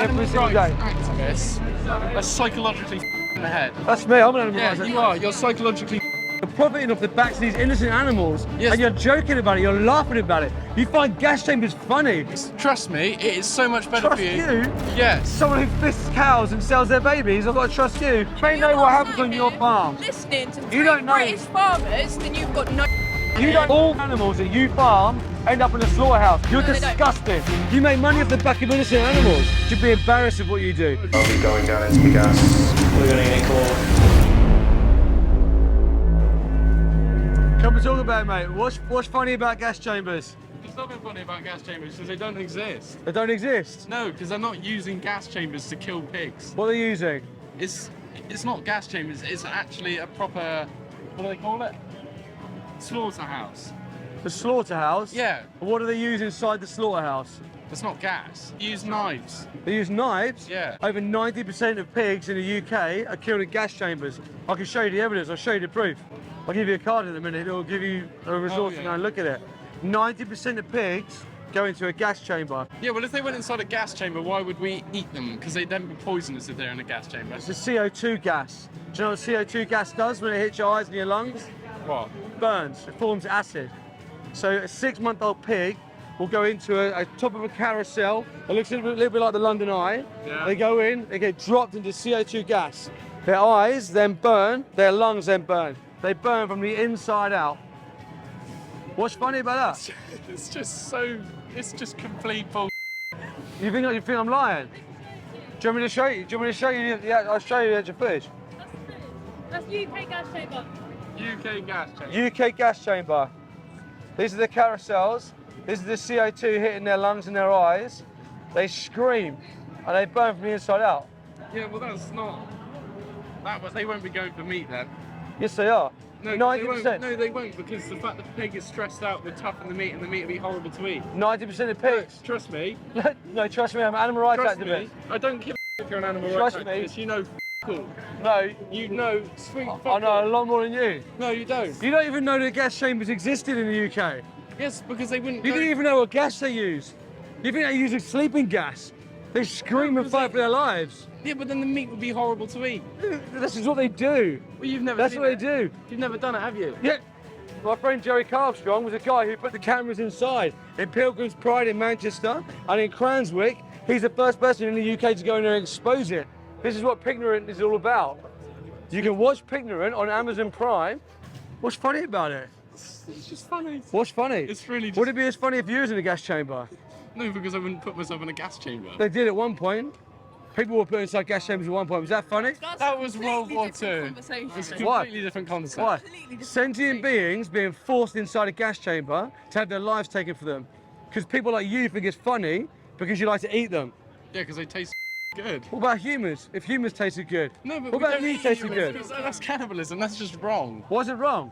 Every single day. Activists are psychologically in the head. That's me, I'm an animal rights Yeah, activist. you are. You're psychologically. You're profiting off the backs of these innocent animals, Yes. and you're joking about it, you're laughing about it. You find gas chambers funny. Trust me, it is so much better Trust for you. you? Yes. Someone who fists cows and sells their babies, I've got to trust you. They know what happens on your farm. Listening to You don't know. British farmers, then you've got no. You don't. All animals that you farm end up in a slaughterhouse. You're No, they don't. disgusting. You make money off the back of innocent animals. You should be embarrassed of what you do. I'll be going down into the gas. We're gonna get caught. Come and talk about it, mate. What's funny about gas chambers? There's nothing funny about gas chambers because they don't exist. They don't exist. No, because they're not using gas chambers to kill pigs. What are they using? It's not gas chambers. It's actually a proper, what do they call it? Slaughterhouse. The slaughterhouse? Yeah. What do they use inside the slaughterhouse? It's not gas. You use knives. They use knives? Yeah. Over 90% of pigs in the UK are killed in gas chambers. I can show you the evidence, I'll show you the proof. I'll give you a card in a minute, it'll give you a resource to go and look at it. 90% of pigs go into a gas chamber. Yeah, well, if they went inside a gas chamber, why would we eat them? Because they'd then be poisonous if they're in a gas chamber. It's a CO2 gas. Do you know what CO2 gas does when it hits your eyes and your lungs? What? Burns, it forms acid. So a 6-month-old pig will go into a top of a carousel. It looks a little bit like the London Eye. Yeah. They go in, they get dropped into CO2 gas. Their eyes then burn, their lungs then burn. They burn from the inside out. What's funny about that? It's just complete bull. You think I'm lying? Do you want me to show you? Do you want me to show you? Yeah, I'll show you the edge of footage. That's UK gas chamber. UK gas chamber. UK gas chamber. These are the carousels. This is the CO2 hitting their lungs and their eyes. They scream and they burn from the inside out. Yeah, well, that's not. They won't be going for meat then. Yes, they are. No, 90%. No, they won't, because the fact that the pig is stressed out would toughen the meat, and the meat will be horrible to eat. 90% of pigs. Trust me. No, trust me, I'm an animal rights Trust activist. me. I don't give a if you're an animal Trust rights me. activist. You know cool. No, You know sweet I know a lot more than you. No, you don't. You don't even know that gas chambers existed in the UK. Yes, because they wouldn't. You go- didn't even know what gas they use. You think they use a sleeping gas? They scream and fight for their lives. Yeah, but then the meat would be horrible to eat. This is what they do. Well, you've never. That's seen what they it. do. You've never done it, have you? Yeah. My friend Jerry Carlstrong was a guy who put the cameras inside in Pilgrim's Pride in Manchester and in Cranswick. He's the first person in the UK to go in there and expose it. This is what Pignorant is all about. You can watch Pignorant on Amazon Prime. What's funny about it? It's just funny. What's funny? It's really just. Would it be as funny if you was in a gas chamber? No, because I wouldn't put myself in a gas chamber. They did at one point. People were put inside gas chambers at one point. Was that funny? That was World War II. It's a Why? completely different concept. Why? Completely different Sentient beings being forced inside a gas chamber to have their lives taken from them. Because people like you think it's funny because you like to eat them. Yeah, because they taste good. What about humans? If humans tasted good? No, but what we about don't you eat tasted humans, good? because That's cannibalism. That's just wrong. Why is it wrong?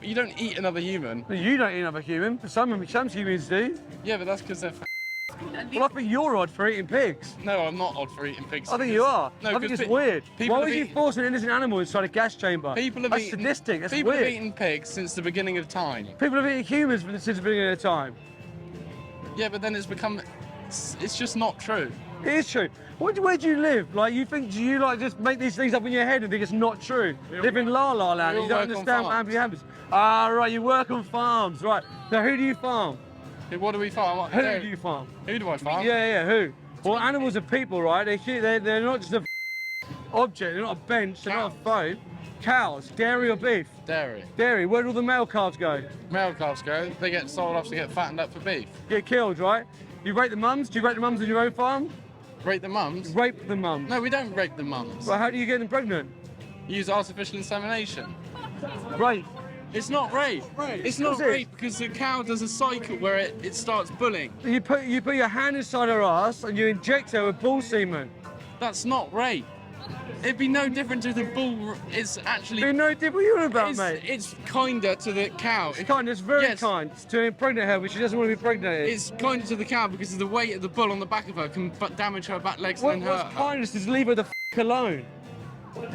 You don't eat another human. You don't eat another human, but some humans do. Yeah, but that's because they're. Well, I think you're odd for eating pigs. No, I'm not odd for eating pigs. I think you are. No, I think 'cause it's weird. people Why have would you eaten- force an innocent animal inside a gas chamber? People have That's eaten. sadistic. That's people weird. have eaten pigs since the beginning of time. People have eaten humans since the beginning of time. Yeah, but then it's become. It's just not true. It is true. Where do you live? Like, do you like just make these things up in your head and think it's not true? Live in La La Land, we you all don't work on understand what farms. happens. Ah, right, you work on farms, right. Now, who do you farm? Hey, what do we farm? Who do you farm? Who do I farm? Yeah, who? Well, animals are people, right? They're not just a object, they're not a bench, they're not a phone. Cows, dairy or beef? Dairy. Dairy, where do all the male calves go? Male calves go. They get sold off to get fattened up for beef. Get killed, right? You rate the mums? Do you rate the mums on your own farm? Rape the mums? Rape the mums. No, we don't rape the mums. Well, how do you get them pregnant? Use artificial insemination. Rape. It's not rape. It's not Is it? rape because the cow does a cycle where it starts bulling. You put your hand inside her ass and you inject her with bull semen. That's not rape. It'd be no different to the bull. It's actually. You know what you're on about, it's, mate. it's kinder to the cow. It's kind, it's very Yes. kind to impregnate her, but she doesn't want to be pregnant. It's kinder to the cow because of the weight of the bull on the back of her can damage her back legs and then hurt What's her. kindness is leave her the alone.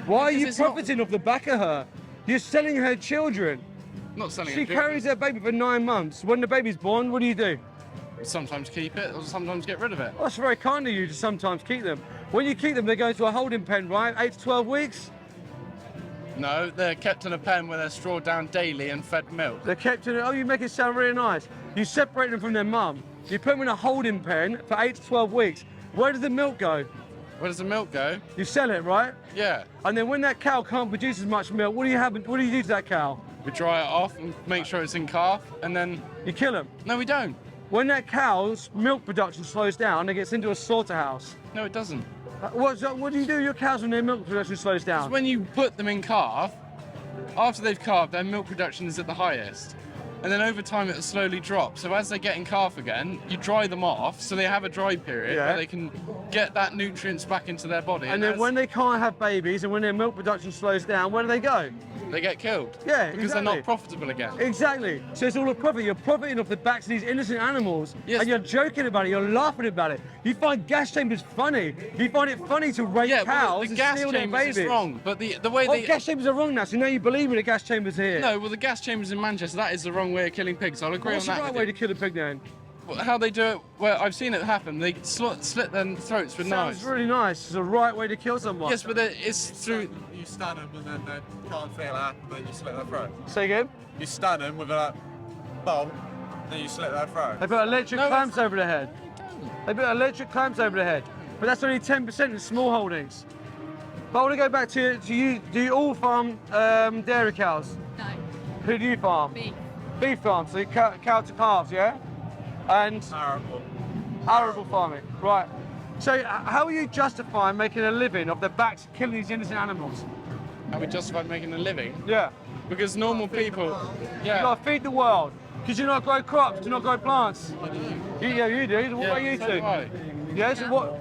Why are you it's not- profiting off the back of her? You're selling her children. Not selling She it. carries her baby for 9 months. When the baby's born, what do? sometimes keep it or sometimes get rid of it. Well, that's very kind of you to sometimes keep them. When you keep them, they go into a holding pen, right? 8 to 12 weeks. No, they're kept in a pen where they're strawed down daily and fed milk. They're kept in. Oh, you make it sound really nice. You separate them from their mum. You put them in a holding pen for 8 to 12 weeks. Where does the milk go? Where does the milk go? You sell it, right? Yeah. And then when that cow can't produce as much milk, what do you do to that cow? We dry it off and make sure it's in calf, and then... You kill them. No, we don't. When that cow's milk production slows down, it gets into a slaughterhouse. No, it doesn't. What do you do to your cows when their milk production slows down? When you put them in calf, after they've calved, their milk production is at the highest. And then over time it'll slowly drop. So as they get in calf again, you dry them off so they have a dry period where they can get that nutrients back into their body. And then when they can't have babies and when their milk production slows down, where do they go? They get killed. Yeah, because they're not profitable again. Exactly. So it's all a profit. You're profiting off the backs of these innocent animals, and you're joking about it. You're laughing about it. You find gas chambers funny. You find it funny to rape cows the gas and steal their chambers babies. is wrong, but the way they... gas chambers are wrong now. So now you believe in the gas chambers here. No, well the gas chambers in Manchester, that is the wrong way of killing pigs. I'll agree What's on that. the right way to kill a pig then? How they do it? Well, I've seen it happen. They slit their throats with knives. Sounds really nice. It's the right way to kill someone. Yes, but it's through... You stun them and then they can't feel that, then you slit their throat. Say again? You stun them with a bolt, then you slit their throat. They put electric clamps over their head. They put electric clamps over their head. But that's only 10% in small holdings. But I want to go back to you. Do you all farm dairy cows? No. Who do you farm? Beef. Beef farm, so you cow to calves, yeah? And arable farming, right. So how are you justifying making a living off the backs of killing these innocent animals? How we justify making a living? Yeah. Because normal people... You gotta feed the world. Because you not grow crops, do not grow plants. Yeah, you do. What about you so two? do I. Yeah,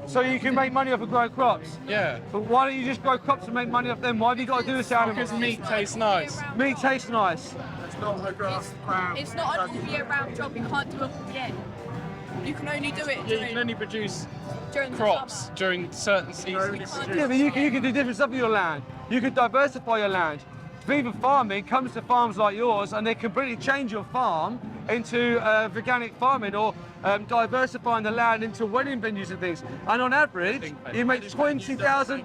so you can make money off of growing crops. Yeah. But why don't you just grow crops and make money off them? Why have you got to do this to animals? Because meat tastes nice. Meat tastes nice. It's not a grass ground. It's not an all-year-round job. You can't do it all year. You can only do it Yeah, you can only produce during the crops summer. during certain seasons. Yeah, but you can do different stuff with your land. You can diversify your land. Viva farming comes to farms like yours and they completely change your farm into veganic farming or diversifying the land into wedding venues and things. And on average, you make 20,000.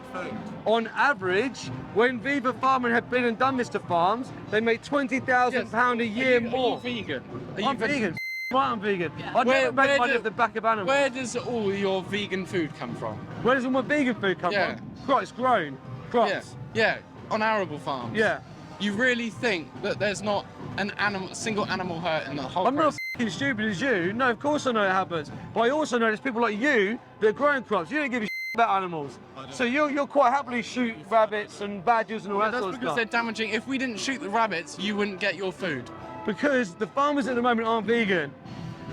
On average, when Viva Farming have been and done this to farms, they make £20,000 a year more. Are you vegan? I'm vegan. Right, I'm vegan. I Where- don't make where money do- off the back of animals. Where does all your vegan food come from? Where does all my vegan food come Yeah. from? Crops grown. Crops. Yeah, on arable farms. Yeah. You really think that there's not a single animal hurt in the whole I'm not process? as stupid as you. No, of course I know it happens. But I also know there's people like you that are growing crops. You don't give a about animals. So you'll quite happily shoot rabbits and badgers and all that That's sort of because stuff. they're damaging. If we didn't shoot the rabbits, you wouldn't get your food. Because the farmers at the moment aren't vegan.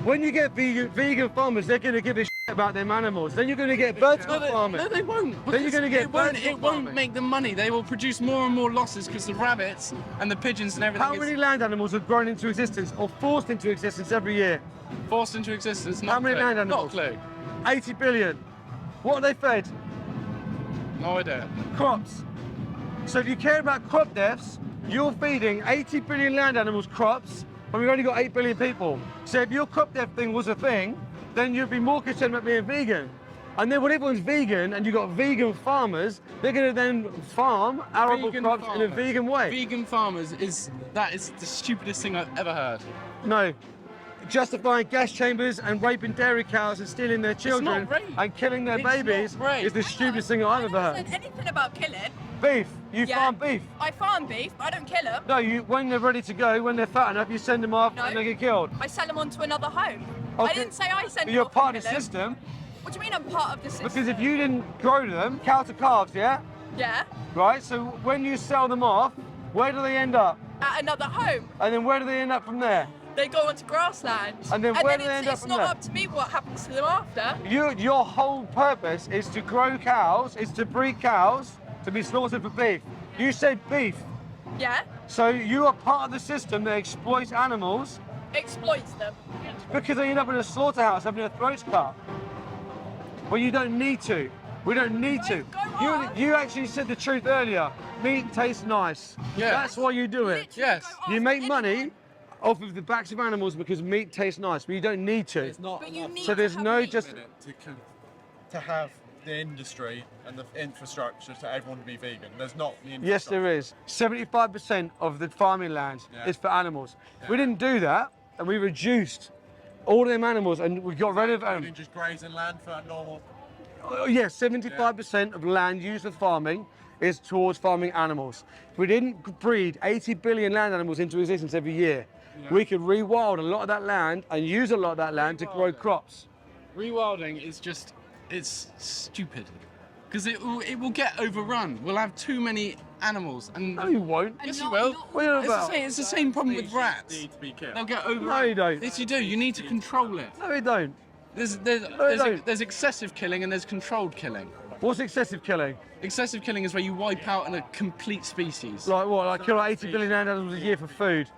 When you get vegan farmers, they're going to give a about them animals. Then you're going to get vertical farming. No, they won't. Then you're going to get it won't vertical farming. make them money. They will produce more and more losses because the rabbits and the pigeons and everything How many land animals are grown into existence or forced into existence every year? is forced into existence. How many land animals? Not a clue. 80 billion. What are they fed? No idea. Crops. So if you care about crop deaths, you're feeding 80 billion land animals crops, and we've only got 8 billion people. So if your crop death thing was a thing, then you'd be more concerned about being vegan. And then when everyone's vegan and you've got vegan farmers, they're going to then farm arable Vegan crops in a farmers. vegan way. Vegan farmers is the stupidest thing I've ever heard. No. Justifying gas chambers and raping dairy cows and stealing their children not rape. and killing their It's not babies rape. is the stupidest thing I've ever I heard. never said anything about killing. Beef. You Yeah. farm beef. I farm beef, but I don't kill them. No, when they're ready to go, when they're fat enough, you send them off No. and they get killed. I sell them on to another home. I Okay. didn't say I sent But you're them off part to of the kill 'em. system What do you mean I'm part of the system? because if you didn't grow them, cow to calves, yeah? Yeah, Right? So when you sell them off, where do they end up? at another home. And then where do they end up from there? They go onto grassland. And then where do they it's, end up it's from not there? up to me what happens to them after. Your whole purpose is to grow cows, is to breed cows to be slaughtered for beef. You said beef. Yeah, So you are part of the system that exploits animals exploits them. because they end up in a slaughterhouse having their throats cut. Well, you don't need to. We don't need to. Go on. You actually said the truth earlier. Meat tastes nice. Yeah. That's why you do it. Yes. Literally go You ask make anyone. money off of the backs of animals because meat tastes nice, but you don't need to. It's not But you enough need So to there's have no meat. just. to have the industry and the infrastructure to everyone to be vegan. There's not the infrastructure. Yes, there is. 75% of the farming land Yeah. is for animals. We didn't do that, and we reduced all them animals, and we got rid of You can just grazing land for normal. Yes, 75% of land used for farming is towards farming animals. If we didn't breed 80 billion land animals into existence every year, we could rewild a lot of that land and use a lot of that land to grow crops. Rewilding is just, it's stupid. Because it will get overrun. We'll have too many animals. And No, you won't. And yes, you not- will. not- What are you It's the about? same, it's the same problem with rats. Need to be killed. They'll get overrun. No, you don't. Yes, you do. You need to control it. No, you don't. don't. There's excessive killing and there's controlled killing. What's excessive killing? Excessive killing is where you wipe out a complete species. Like what? Like kill like 80 billion land animals a year for food?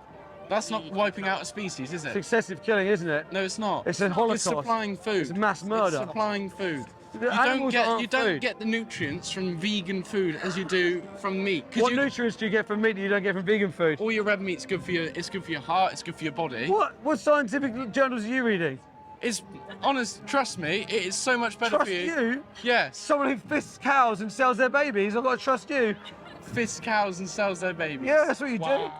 That's not wiping out a species, is It's it? excessive killing, isn't it? No, it's not. It's a holocaust. It's supplying food. It's mass murder. It's supplying food. The animals aren't You don't food. get the nutrients from vegan food as you do from meat. 'Cause What you- nutrients do you get from meat that you don't get from vegan food? all your red meat's good for your. It's good for your heart. It's good for your body. What scientific journals are you reading? It's honest. Trust me, it is so much better Trust for you. you? Yes. Someone who fists cows and sells their babies, I've got to trust you. Fists cows and sells their babies. Yeah, that's what you Wow. do.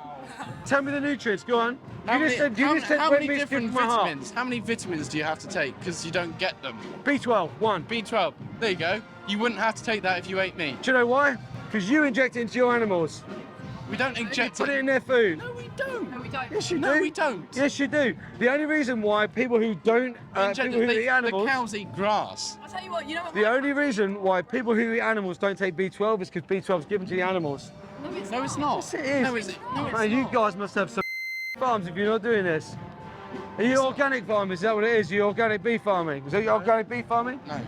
Tell me the nutrients, go on. How you many, just said, you how, just said how red many meat's good different for my heart. vitamins? How many vitamins do you have to take because you don't get them? B12, one. B12. There you go. You wouldn't have to take that if you ate meat. Do you know why? Because you inject it into your animals. We don't inject Put it in their food. No, we don't. No, we don't. Yes, you No, do. we don't. Yes, you do. The only reason why people who don't, Inject- people who they- eat animals, The cows eat grass. I'll tell you what, you know what? the only reason why people who eat animals don't take B12 is because B12 is given to the animals. No, it's not. Yes, it is. No, it's not. Man, you guys must have some farms if you're not doing this. Are you organic farming? Is that what it is? You organic bee farming? Is that your organic bee farming? No.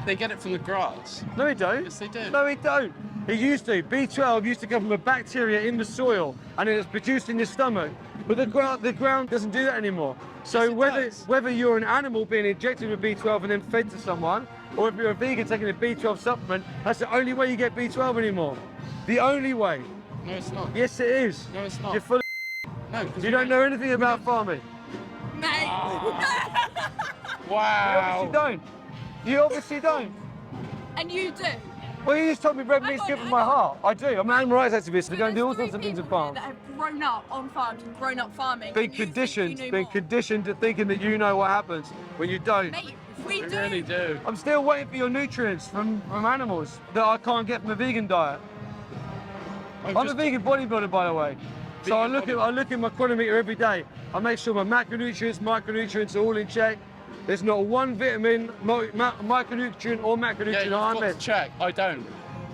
They get it from the grass. No, we don't. Yes, they do. No, we don't. It used to. B12 used to come from a bacteria in the soil, and it was produced in your stomach. But the ground doesn't do that anymore. So Yes, it whether does. whether you're an animal being injected with B12 and then fed to someone, or if you're a vegan taking a B12 supplement, that's the only way you get B12 anymore. The only way. No, it's not. Yes, it is. No, it's not. You're full. No, because You don't know anything about farming. Mate. You Wow. obviously don't. You obviously don't. And you do. Well, you just told me red Hang meat's on, good for hang my on. heart. I do. I'm an animal rights activist. We go and do all There's sorts of three things in people here farms. that have grown up on farms and grown up farming. Been and you think conditioned, you knew been more. conditioned to thinking that you know what happens when you don't. Mate, we We do. really do. I'm still waiting for your nutrients from animals that I can't get from a vegan diet. I'm a vegan bodybuilder, by the way. So I look at my chronometer every day. I make sure my macronutrients, micronutrients are all in check. There's not one vitamin, micronutrient or Yeah, macronutrient you've I'm got to in. check. I don't.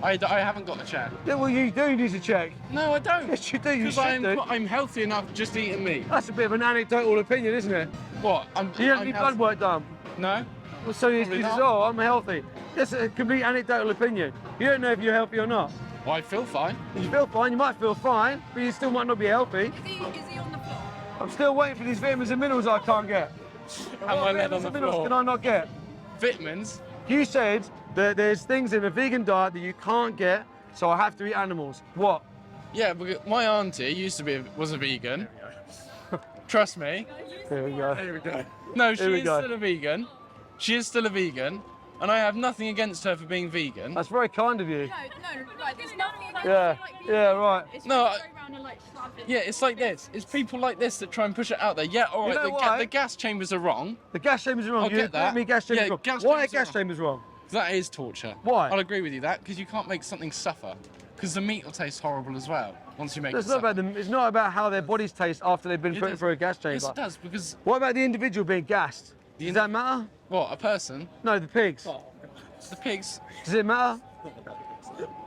I haven't got to check. Yeah, well, you do need to check. No, I don't. Yes, you do. You Because should do. I'm healthy enough just eating meat. That's a bit of an anecdotal opinion, isn't it? What? I'm. Do you have I'm any healthy. blood work done? No. Well, so you Probably say, not. oh, I'm healthy. That's a complete anecdotal opinion. You don't know if you're healthy or not. Well, I feel fine. You feel fine, you might feel fine, but you still might not be healthy. Is he on the floor? I'm still waiting for these vitamins and minerals I can't get. Have my leg on Vitamins the and minerals floor. can I not get? Vitamins. You said that there's things in a vegan diet that you can't get, so I have to eat animals. What? Yeah, because my auntie was a vegan. Trust me. Here we go. Here we go. No, she Here we is go. still a vegan. She is still a vegan, and I have nothing against her for being vegan. That's very kind of you. No, right, there's nothing about Yeah, like yeah, right. It's No, just go around and like slap it. Yeah, it's like this. It's people like this that try and push it out there. Yeah, all right, You know the, why? the gas chambers are wrong. The gas chambers are wrong. I'll You get agree that. with me gas chambers Yeah, wrong. gas Why are chambers are gas wrong. chambers wrong? That is torture. Why? I'll agree with you that, because you can't make something suffer. Because the meat will taste horrible as well once you make it It's not suffer. about them. It's not about how their bodies taste after they've been It put does. through a gas chamber. Yes, it does, because What about the individual being gassed? Does that matter? what, a person, No, the pigs. the pigs. Does it matter?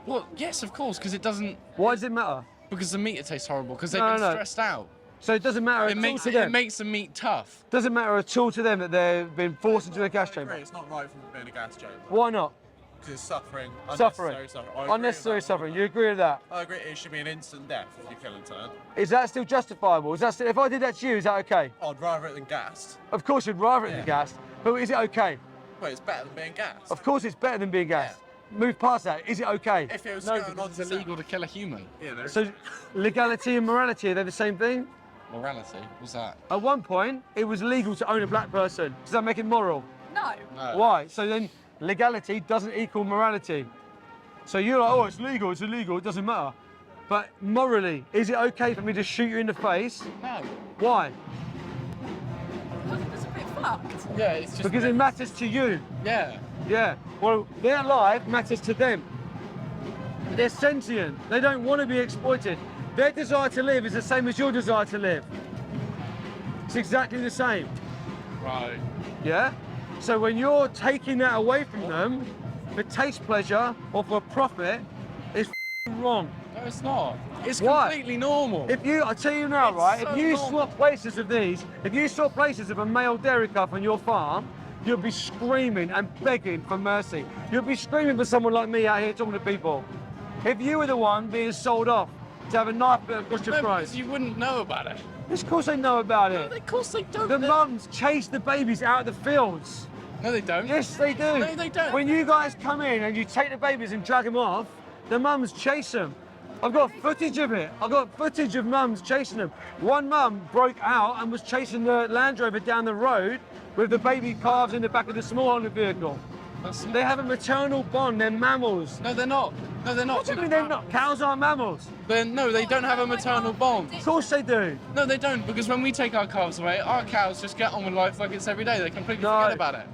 Well, yes, of course, because it doesn't. Why does it matter? Because the meat it tastes horrible. Because they've No, been no. stressed out. So it doesn't matter It at all makes to it them. makes the meat tough. Doesn't matter at all to them that they've been forced into a gas I agree, chamber. it's not right for them being a gas chamber. Why not? Because it's suffering. Suffering. Unnecessary suffering. I agree Unnecessary with that. suffering. You agree with that? I agree, it should be an instant death if you're killing someone. Is that still justifiable? Is that still, if I did that to you, is that okay? I'd rather it than gassed. Of course, you'd rather it Yeah. than gassed, but is it okay? Well, it's better than being gassed. Of course, it's better than being gassed. Move past that. Is it okay? If it was No, going on because it's illegal to kill a human. Yeah, So, legality and morality, are they the same thing? Morality? What's that? At one point, it was legal to own a black person. Does that make it moral? No. No. Why? So then legality doesn't equal morality. So you're like, oh, it's illegal, it doesn't matter. But morally, is it okay for me to shoot you in the face? No. Why? It's a bit fucked. Yeah, it's just Because it matters to you. Yeah. Yeah. Well, their life matters to them. They're sentient. They don't want to be exploited. Their desire to live is the same as your desire to live. It's exactly the same. Right. Yeah? So when you're taking that away from them for taste pleasure or for profit, it's wrong. No, it's not. It's Why? completely normal. I tell you now, It's right? so If you normal. swap places of these, if you swap places of a male dairy calf on your farm, you'll be screaming and begging for mercy. You'll be screaming for someone like me out here talking to people. If you were the one being sold off to have a knife bit across your No, throat, because you wouldn't know about it. of course they know about it. Of course they don't. The mums chase the babies out of the fields. No, they don't. Yes, they do. No, they don't. When you guys come in and you take the babies and drag them off, the mums chase them. I've got footage of it. I've got footage of mums chasing them. One mum broke out and was chasing the Land Rover down the road with the baby calves in the back of the small Honda vehicle. They have a maternal bond. They're mammals. No, they're not. No, they're not. What do you mean they're not? Cows aren't mammals. No, they don't have a maternal bond. Of course they do. No, they don't, because when we take our calves away, our cows just get on with life like it's every day. They completely forget about it.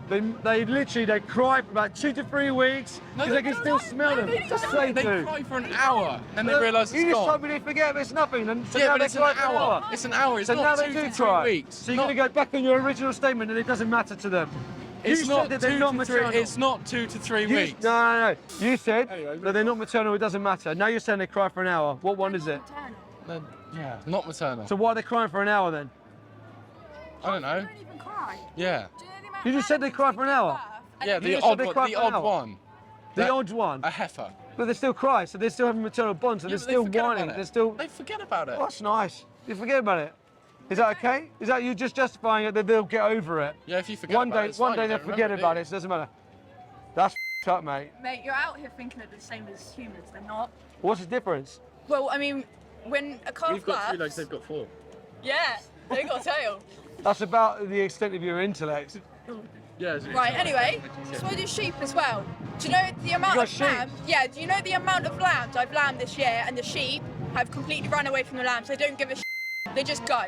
They cry for about 2 to 3 weeks because they can still smell them. Yes, they They do. cry for an hour, and they realise You it's just told gone. me they forget it's nothing. And so Yeah, now but they it's an cry for hour. It's an hour. It's So now not they 2 do to 3 cry. weeks. So you're going to go back on your original statement that it doesn't matter to them. It's You not said that they're 2 not to 3. maternal. It's not 2 to 3 You- weeks. No. You said Anyway, that they're not maternal, it doesn't matter. Now you're saying they cry for an hour. What one is it? Yeah, not maternal. So why are they crying for an hour then? I don't know. They don't even cry. Yeah. Do you know the amount You of just said they animals cry we for an give hour. birth and Yeah, then You the just said odd they one. cry The for an odd hour. one. The That- odd one. A heifer. But they still cry, so they still have a maternal bond, so Yeah, they're but they still forget about whining. it. They're still. They forget about it. Oh, that's nice. You forget about it. Is that okay? Is that you just justifying it that they'll get over it? Yeah, if you forget One about day, it, it's one fine, day you they'll don't forget remember, about do it. So it doesn't matter. That's up, mate. Mate, you're out here thinking they're the same as humans. They're not. What's the difference? Well, I mean, when a calf We've got 3 births- legs, they've got 4. Yeah, they got a tail. That's about the extent of your intellect. Yeah. Right, anyway, so I do sheep as well. Do you know the amount got of sheep? lambs? Yeah, do you know the amount of lambs I've lambed this year, and the sheep have completely run away from the lambs? They don't give a shit. They just go.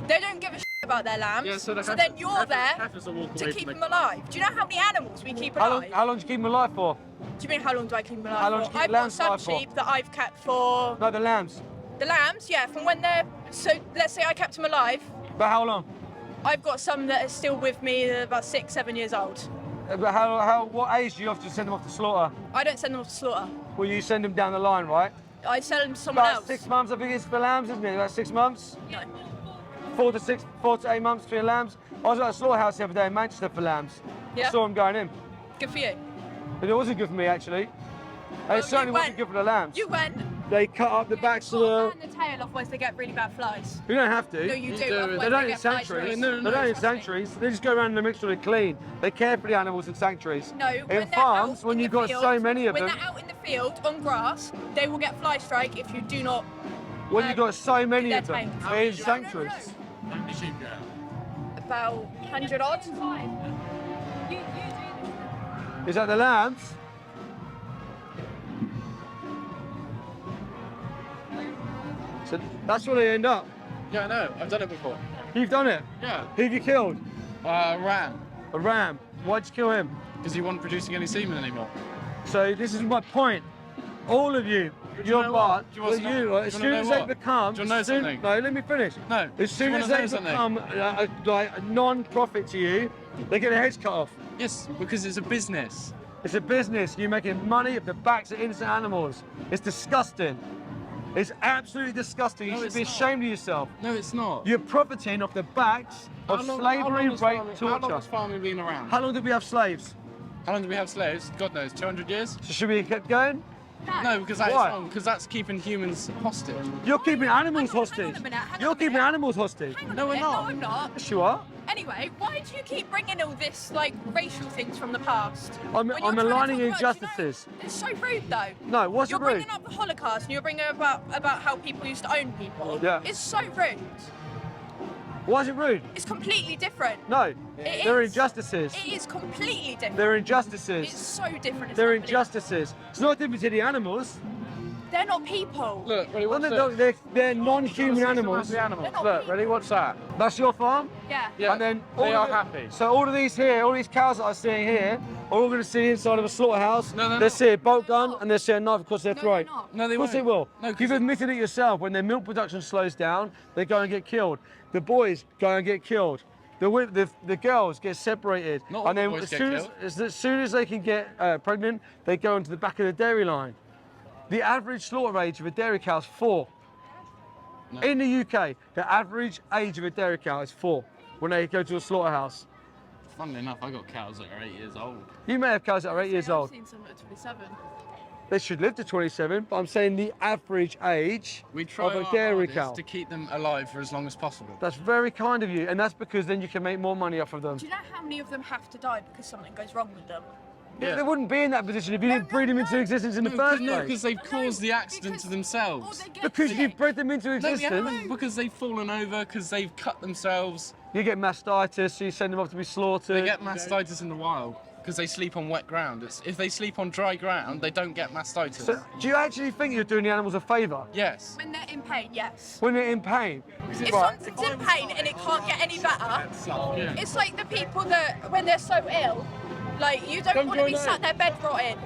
They don't give a shit about their lambs. Yeah, so the then heifers- you're heifers- there heifers will walk to away keep from them the- alive. Do you know how many animals we keep How long? alive? How long do you keep them alive for? Do you mean how long do I keep them alive How long do for? you keep I've got lambs some alive for? sheep that I've kept for No, the lambs. the lambs. Yeah, from when they're so. Let's say I kept them alive. But how long? I've got some that are still with me, they're about 6, 7 years old. But what age do you have to send them off to slaughter? I don't send them off to slaughter. Well, you send them down the line, right? I sell them to someone About else. 6 months, I think it's for lambs, isn't it? About 6 months? No. 4 to 8 months for your lambs. I was at a slaughterhouse the other day in Manchester for lambs. Yeah. I saw them going in. Good for you. But it wasn't good for me, actually. And Well, it certainly you wasn't went. good for the lambs. You went. They cut up the backs of the... the tail off once they get really bad flies. You don't have to. No, you do. do. otherwise They don't in get flies sanctuaries. from No, it. no, They don't in trust me. sanctuaries. They just go around and make sure they're clean. They care for the animals in sanctuaries. No, In when they're farms, out when in you've the got field, so many of when them, they're out in the field on grass, they will get fly strike if you do not. when you've got so many they're of them tamed. in sanctuaries. How many sheep you have? About 100 odd. Is that the lambs? So that's where they end up. Yeah, I know. I've done it before. You've done it. Yeah. Who have you killed? Ram. A ram. Why'd you kill him? Because he wasn't producing any semen anymore. So this is my point. All of you, you your know part, what? Do you want to know- do as you soon wanna as know they what? become, Do you wanna know as soon- something? no, let me finish. No. As soon Do you as wanna they know something? become like a non-profit to you, they get their heads cut off. Yes, because it's a business. It's a business. You're making money off the backs of innocent animals. It's disgusting. It's absolutely disgusting. You No, should it's be not. ashamed of yourself. No, it's not. You're profiting off the backs of slavery, rape, How long torture. has farming been around? How long did we have slaves? How long do we have slaves? God knows, 200 years? So should we have kept going? No, because that's Why? wrong. Because that's keeping humans hostage. You're keeping animals Hang on a hostage. minute, hang on You're a keeping minute. animals hostage. Hang on No, a we're minute. not. No, I'm not. Yes, you are. Anyway, why do you keep bringing all this like racial things from the past? I'm When you're aligning trying to talk about- do you know- injustices. It's so rude though. No, what's You're rude? bringing up the Holocaust and you're bringing about how people used to own people. Yeah. It's so rude. Why is it rude? It's completely different. No, It they're is. injustices. It is completely different. They're It's injustices. so different. It's They're unbelievable. injustices. It's not different to the animals. They're not people. Look, ready, Well, what's they're non-human animals. The animals. They're not Look, people. ready, what's that? That's your farm? Yeah. Yeah, And then they all are of happy. So all of these here, all these cows that I'm seeing here, are all going to see inside of a slaughterhouse. No, they're They'll not. see a bolt They're gun not. and they'll see a knife across their No, throat. they're not. No, they Of course won't. they will. No, 'cause You've it- admitted it yourself. When their milk production slows down, they go and get killed. The boys go and get killed. The girls get separated. Not all and then the boys as get soon killed. as soon as they can get pregnant, they go into the back of the dairy line. The average slaughter age of a dairy cow is 4. No. In the UK, the average age of a dairy cow is 4 when they go to a slaughterhouse. Funnily enough, I got cows that are 8 years old. You may have cows that are 8 years old. I've seen some at 27. They should live to 27, but I'm saying the average age We try of a our dairy hardest cow. to keep them alive for as long as possible. That's very kind of you, and that's because then you can make more money off of them. Do you know how many of them have to die because something goes wrong with them? Yeah. They wouldn't be in that position if you didn't breed them into existence in the first No, place. because they've caused the No, accident because- to themselves. Or they get Because sick. you've bred them into No, we existence. haven't, because they've fallen over, because they've cut themselves. You get mastitis, so you send them off to be slaughtered. They get mastitis in the wild because they sleep on wet ground. If they sleep on dry ground, they don't get mastitis. So, do you actually think you're doing the animals a favour Yes. When they're in pain, yes. when they're in pain? If something's in pain and it can't get any better, Yeah. it's like the people that when they're so ill, like you don't Come want to be join sat there bed rotting.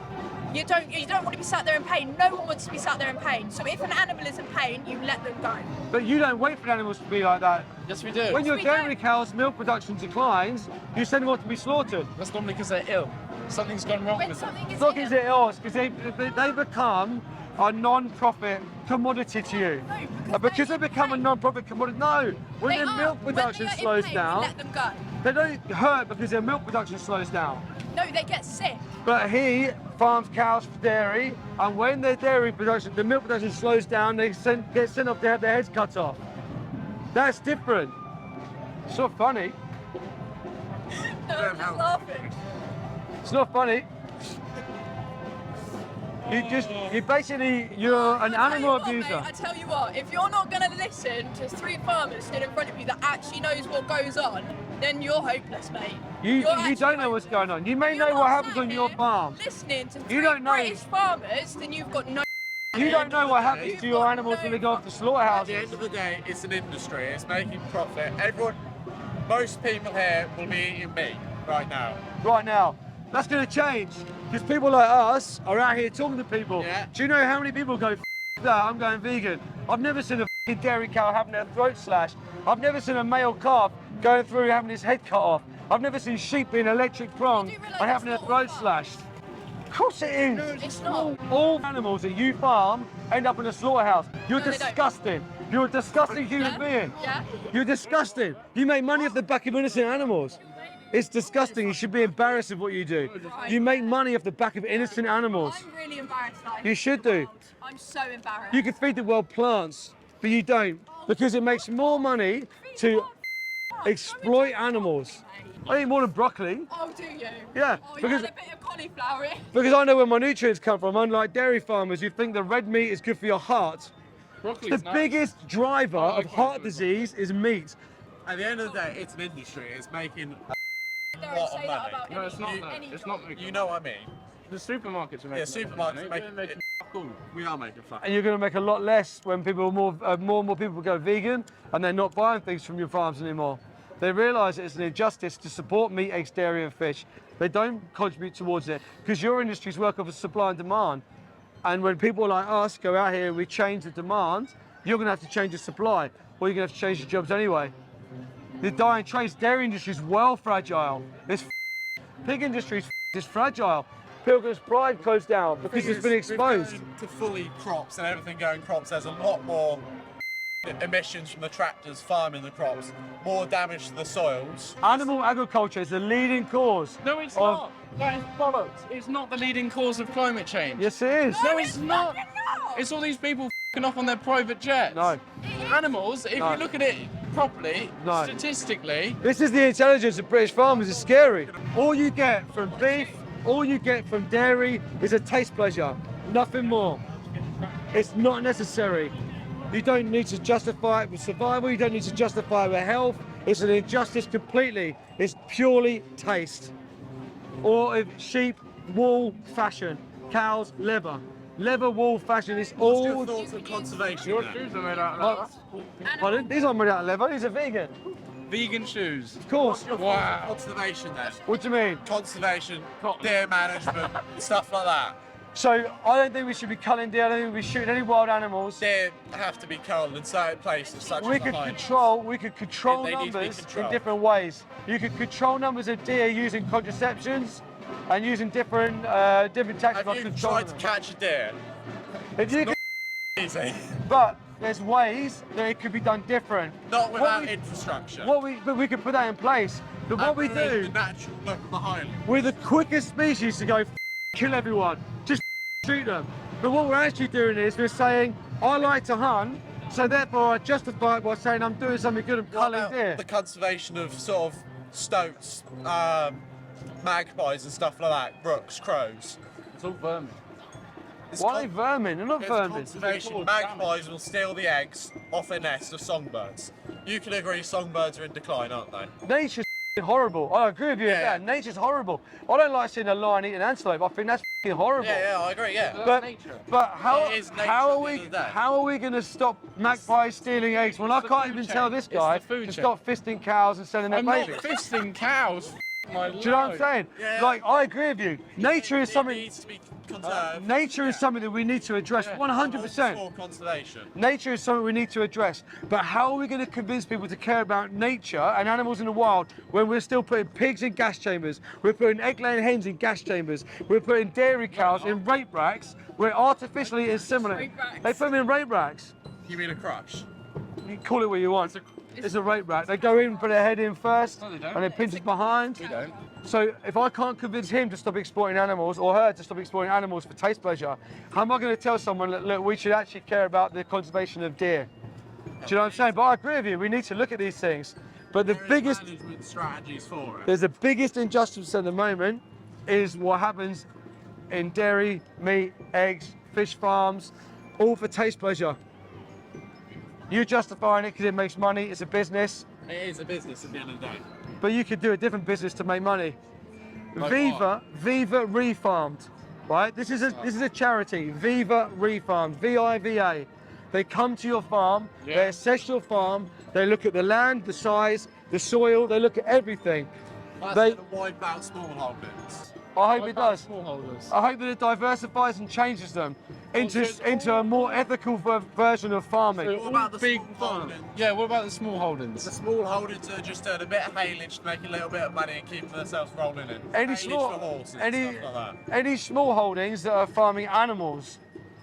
You don't want to be sat there in pain. No one wants to be sat there in pain. So if an animal is in pain, you let them go. But you don't wait for the animals to be like that. Yes, we do. When your we dairy do. cow's milk production declines, you send them off to be slaughtered. That's normally because they're ill. Something's gone wrong When with them. something is It's not because ill, they're ill, it's because they become a non-profit commodity to you. No, And because they become a non-profit commodity, no. When they their are. milk When production they are in slows pain, down, we let them go. they don't hurt because their milk production slows down. No, they get sick. But he farms cows for dairy, and when their dairy production, the milk production slows down, they get sent off to have their heads cut off. That's different. It's not funny. No, I'm just laughing. It's not funny. You're an I tell you animal what, abuser. Mate, I tell you what, if you're not going to listen to 3 farmers stood in front of you that actually knows what goes on, then you're hopeless, mate. You You're actually don't know what's hopeless. going on. You may You're know what not happens sat on your here farm. Listening to 3 You don't know- British farmers, then you've got no. You don't know what happens You've to your got animals when no they go off to At the slaughterhouses. end of the day, it's an industry. It's making profit. Most people here will be eating meat right now. Right now, that's going to change because people like us are out here talking to people. Yeah. Do you know how many people go, that, I'm going vegan? I've never seen a f***ing dairy cow having their throat slashed. I've never seen a male calf going through having his head cut off. I've never seen sheep being electric pronged You do realise and having their it's not all throat slashed. Of course it is. It's not. All animals that you farm end up in a slaughterhouse. You're No, they don't. disgusting. You're a disgusting human Yeah? being. Yeah. You're disgusting. You make money off the back of innocent animals. It's disgusting. You should be embarrassed of what you do. You make money off the back of innocent animals. I'm really embarrassed. That I You feed should the do. world. I'm so embarrassed. You could feed the world plants, but you don't because it makes more money to exploit animals. I eat more than broccoli. Oh, do you? Yeah, Oh, you because- had a bit of cauliflower in. Because I know where my nutrients come from, unlike dairy farmers who think the red meat is good for your heart. Broccoli's The nice. biggest driver I of quite heart like disease is meat. At the end of the day, it's an industry. It's making. Don't lot of say that money. about No, it's not any- that. any It's job. not making. You know what I mean? The supermarkets are making. supermarkets money. make- They're making cool. We are making fun. And you're going to make a lot less when people more and more people go vegan and they're not buying things from your farms anymore. They realise it's an injustice to support meat, eggs, dairy and fish. They don't contribute towards it because your industries work off of supply and demand. And when people like us go out here and we change the demand, you're going to have to change the supply or you're going to have to change your jobs anyway. The dying trades, dairy industry is well fragile. Pig industry is fragile. Pilgrim's Pride closed down because it's been exposed. To fully crops and everything going crops, there's a lot more emissions from the tractors farming the crops, more damage to the soils. Animal agriculture is the leading cause. No, it's of- not. That is bollocks. It's not the leading cause of climate change. Yes, it is. No, it's not. fucking not. It's all these people f***ing off on their private jets. No. Animals, if No. you look at it properly, No. statistically, This is the intelligence of British farmers. It's scary. All you get from beef, all you get from dairy is a taste pleasure. Nothing more. It's not necessary. You don't need to justify it with survival. You don't need to justify it with health. It's an injustice completely. It's purely taste. Or if sheep, wool, fashion. Cows, leather. Leather, wool, fashion. It's What's your all. thoughts on conservation? Your then? shoes are made out of leather. Pardon? These aren't made out of leather. These are vegan. Vegan shoes. Of course. Wow. Conservation then. What do you mean? Conservation, deer management, stuff like that. So I don't think we should be culling deer. I don't think we should be shooting any wild animals. Deer have to be culled in certain places, such We as could the hind. control They need to be numbers in controlled. different ways. You could control numbers of deer using contraceptions and using different tactics Have of you controlling tried to them. catch a deer? If you not could, Easy. but there's ways that it could be done different. Not without we- infrastructure. But we could put that in place. But what we And ruin do, the natural look of the highland. we're the quickest species to go kill everyone, just shoot them. But what we're actually doing is we're saying, I like to hunt, so therefore I justify it by saying I'm doing something good and What culling about deer. the conservation of sort of stoats, magpies and stuff like that, rooks, crows? It's all vermin. It's Why are con- they vermin? They're not it's vermin. conservation. Magpies will steal the eggs off their nest of songbirds. You can agree songbirds are in decline, aren't they? Nature's horrible. I agree with you with Yeah. that. Nature's horrible. I don't like seeing a lion eat an antelope. I think that's horrible. Yeah, I agree, yeah. But, nature. but how, It is nature how at are the we end of the day. how are we going to stop magpies stealing eggs when I the can't food even chain. tell this It's guy the food to chain. stop fisting cows and selling their I'm not babies? fisting cows. My Do you know what I'm saying? Yeah. Like, I agree with you. Nature is It something. needs to be conserved. Nature is something that we need to address. Yeah. 100%. For conservation. Nature is something we need to address. But how are we going to convince people to care about nature and animals in the wild when we're still putting pigs in gas chambers, we're putting egg-laying hens in gas chambers, we're putting dairy cows in rape racks, we're artificially inseminating. Rape racks. They put them in rape racks. You mean a crush? You can call it what you want. It's a rape rack. They go in, put their head in first, No, they don't. and they pinch it behind. We don't. So if I can't convince him to stop exploiting animals or her to stop exploiting animals for taste pleasure, how am I going to tell someone that, look, we should actually care about the conservation of deer? Do you know what I'm saying? But I agree with you. We need to look at these things. But the There is biggest, management strategies for it. there's the biggest injustice at the moment is what happens in dairy, meat, eggs, fish farms, all for taste pleasure. You're justifying it because it makes money. It's a business. It is a business at the end of the day. But you could do a different business to make money. Like Viva Refarmed, right? This is a charity. Viva Refarmed, VIVA. They come to your farm, Yeah. they assess your farm, they look at the land, the size, the soil, they look at everything. That's They- going to wipe out smallholdings. I hope it does. Smallholders. I hope that it diversifies and changes them into so- into a more ethical version of farming. What about the big small holdings? Yeah, what about the small The holdings? small holdings are just doing a bit of haylage to make a little bit of money and keep themselves rolling in. Any Haylage small, for horses, any, stuff like that. any small holdings that are farming animals,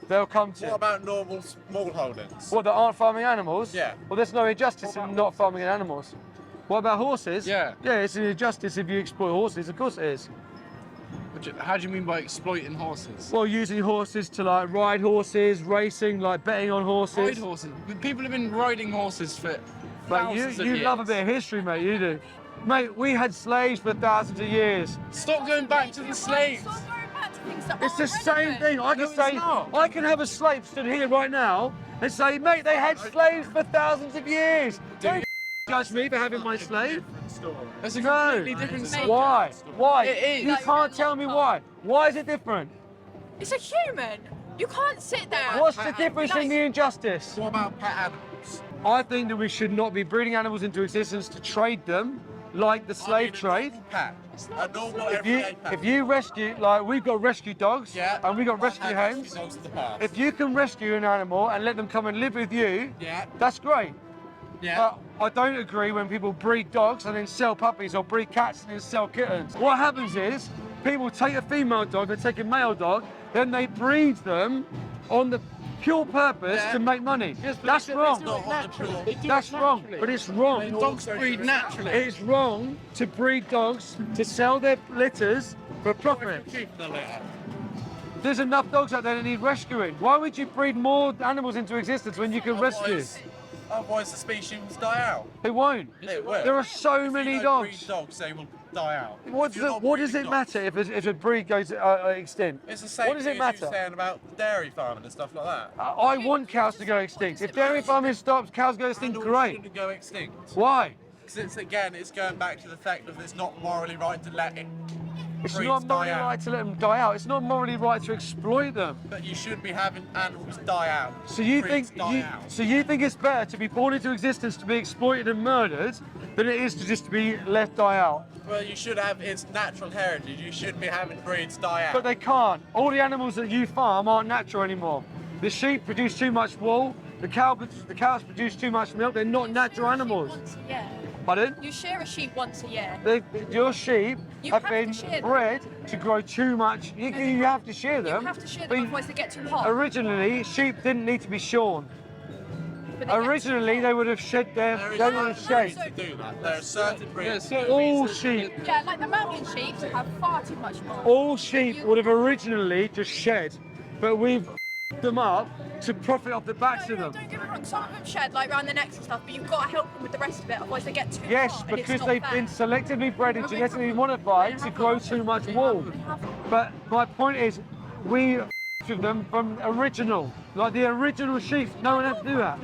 they'll come to. What about normal small holdings? What, that aren't farming animals? Yeah. Well, there's no injustice in not farming animals. What about horses? Yeah. Yeah, it's an injustice if you exploit horses. Of course it is. How do you mean by exploiting horses? Well, using horses to like ride horses, racing, like betting on horses. Ride horses. People have been riding horses for But thousands of you years. love a bit of history, mate. You do. Mate, we had slaves for thousands of years. Stop going back to the slaves. Stop going back to things that It's the aren't same relevant. thing. I can No, it's say, not. I can have a slave stood here right now and say, mate, they had slaves for thousands of years. Don't judge me for having my slave. That's a No. completely different story. Why? Why? It is. You can't tell me why. Why is it different? It's a human. You can't sit there. What's the difference in the injustice? What about pet animals? I think that we should not be breeding animals into existence to trade them like the slave trade. Pet. A normal If everyday pet. you rescue, like we've got rescue dogs Yeah. and we've got rescue I've had hens. dogs in the past. If you can rescue an animal and let them come and live with you, Yeah. that's great. Yeah. I don't agree when people breed dogs and then sell puppies or breed cats and then sell kittens. What happens is people take a female dog, they take a male dog, then they breed them on the pure purpose Yeah. to make money. Yes, but That's they wrong. do it Not on the naturally. They do That's it wrong. naturally. But it's wrong. Dogs breed naturally. It's wrong to breed dogs to sell their litters for profit. Keep the litter. There's enough dogs out there that need rescuing. Why would you breed more animals into existence when you can rescue? Otherwise the species will die out. It won't. It will. There are so If many you don't dogs. breed dogs, they will die out. What does it matter if a breed goes extinct? It's the same What does thing it as matter? you saying about dairy farming and stuff like that. I want cows to go extinct. If dairy farming stops, cows go extinct, Animals great. shouldn't go extinct. Why? Because it's going back to the fact that it's not morally right to let it. It's breeds not morally die out. right to let them die out. It's not morally right to exploit them. But you should be having animals die out. So you Breeds think die out. it's better to be born into existence to be exploited and murdered than it is to just be left die out? Well, you should have its natural heritage. You should be having breeds die out. But they can't. All the animals that you farm aren't natural anymore. The sheep produce too much wool. The cows produce too much milk. They're not natural animals. Once a year. Pardon? You shear a sheep once a year. Your sheep You have have to been shear them. bred to grow too much. You have to shear them. You have to shear but them, otherwise they get too hot. Originally, sheep didn't need to be shorn. But they get too Originally, hot. they would have shed their. There is They would have certain shed. breeds to do that. There are certain breeds. All sheep. Yeah, like the mountain sheep have far too much more. All sheep would have originally just shed, but we've them up to profit off the backs of them. Don't get me wrong, some of them shed like around the necks and stuff, but you've got to help them with the rest of it, otherwise they get too Yes, hot and it's because not they've fair. been selectively bred and genetically modified to grow too much wool. But my point is, we with them from original, like the original sheep. No one has to do that.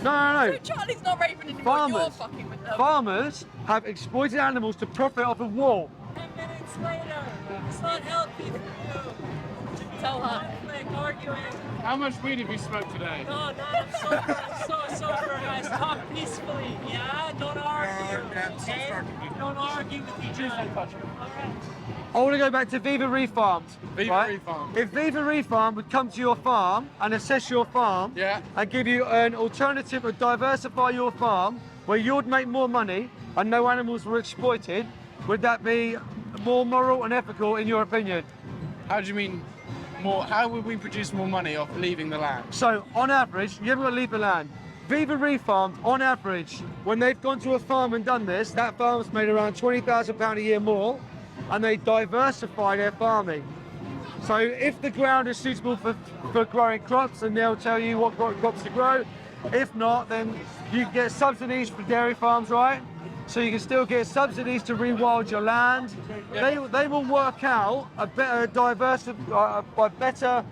No. So Charlie's not raping anymore, you're Farmers, fucking with them. farmers have exploited animals to profit off of wool. 10 minutes later, it's not healthy for you. Tell her. Like arguing. How much weed have you smoked today? No, I'm sober. I'm so sober, guys. Talk peacefully, yeah? Don't argue, okay? Don't argue with each other. Alright. I want to go back to Viva Refarmed. Viva right? Refarmed. If Viva Refarmed would come to your farm and assess your farm Yeah. and give you an alternative to diversify your farm where you'd make more money and no animals were exploited, would that be more moral and ethical in your opinion? How do you mean more? How would we produce more money off leaving the land? So on average, you haven't got to leave the land. Viva Refarmed, on average, when they've gone to a farm and done this, that farm's made around £20,000 a year more, and they diversify their farming. So if the ground is suitable for growing crops, and they'll tell you what crops to grow. If not, then you can get subsidies for dairy farms, right? So you can still get subsidies to rewild your land. They will work out a better